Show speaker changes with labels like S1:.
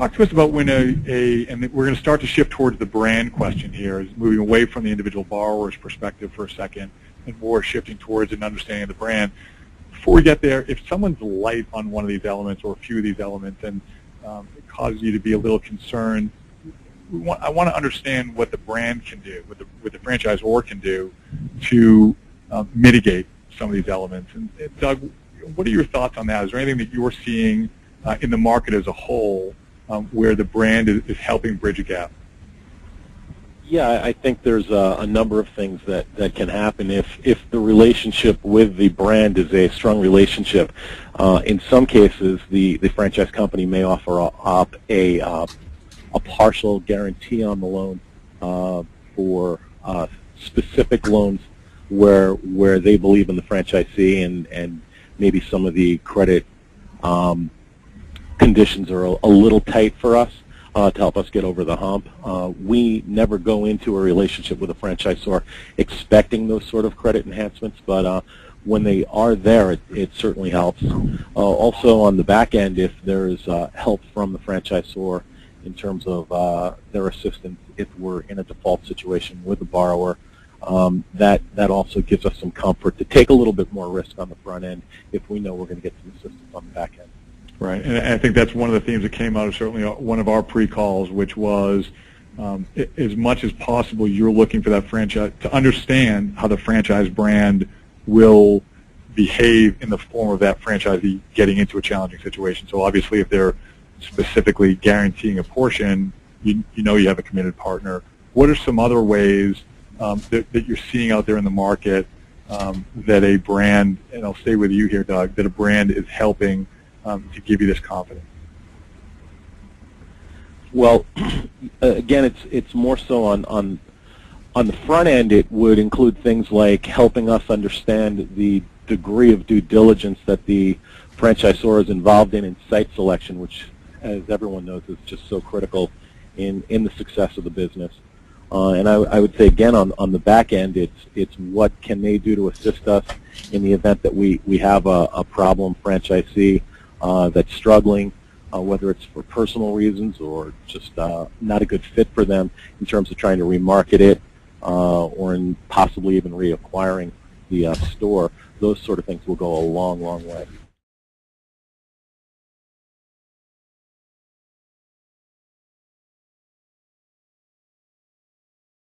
S1: talk to us about when and we're going to start to shift towards the brand question here, is moving away from the individual borrower's perspective for a second and more shifting towards an understanding of the brand. Before we get there, if someone's light on one of these elements or a few of these elements and it causes you to be a little concerned, I want to understand what the brand can do, what the franchisor can do to mitigate some of these elements. And Doug, what are your thoughts on that? Is there anything that you're seeing in the market as a whole where the brand is helping bridge a gap?
S2: Yeah, I think there's a number of things that can happen if the relationship with the brand is a strong relationship. In some cases, the franchise company may offer up a partial guarantee on the loan for specific loans where they believe in the franchisee and maybe some of the credit conditions are a little tight for us to help us get over the hump. We never go into a relationship with a franchisor expecting those sort of credit enhancements, but when they are there, it certainly helps. Also on the back end, if there is help from the franchisor in terms of their assistance if we're in a default situation with the borrower, that also gives us some comfort to take a little bit more risk on the front end if we know we're going to get some assistance on the back end.
S1: Right, and I think that's one of the themes that came out of certainly one of our pre-calls, which was as much as possible you're looking for that franchise to understand how the franchise brand will behave in the form of that franchisee getting into a challenging situation. So obviously if they're specifically guaranteeing a portion, you know you have a committed partner. What are some other ways that you're seeing out there in the market that a brand, and I'll stay with you here, Doug, that a brand is helping to give you this confidence?
S2: Well, again, it's more so on the front end. It would include things like helping us understand the degree of due diligence that the franchisor is involved in site selection, which, as everyone knows, is just so critical in the success of the business. And I would say, again, on the back end, it's what can they do to assist us in the event that we have a problem franchisee that's struggling, whether it's for personal reasons or just not a good fit for them in terms of trying to remarket it or in possibly even reacquiring the store. Those sort of things will go a long, long way.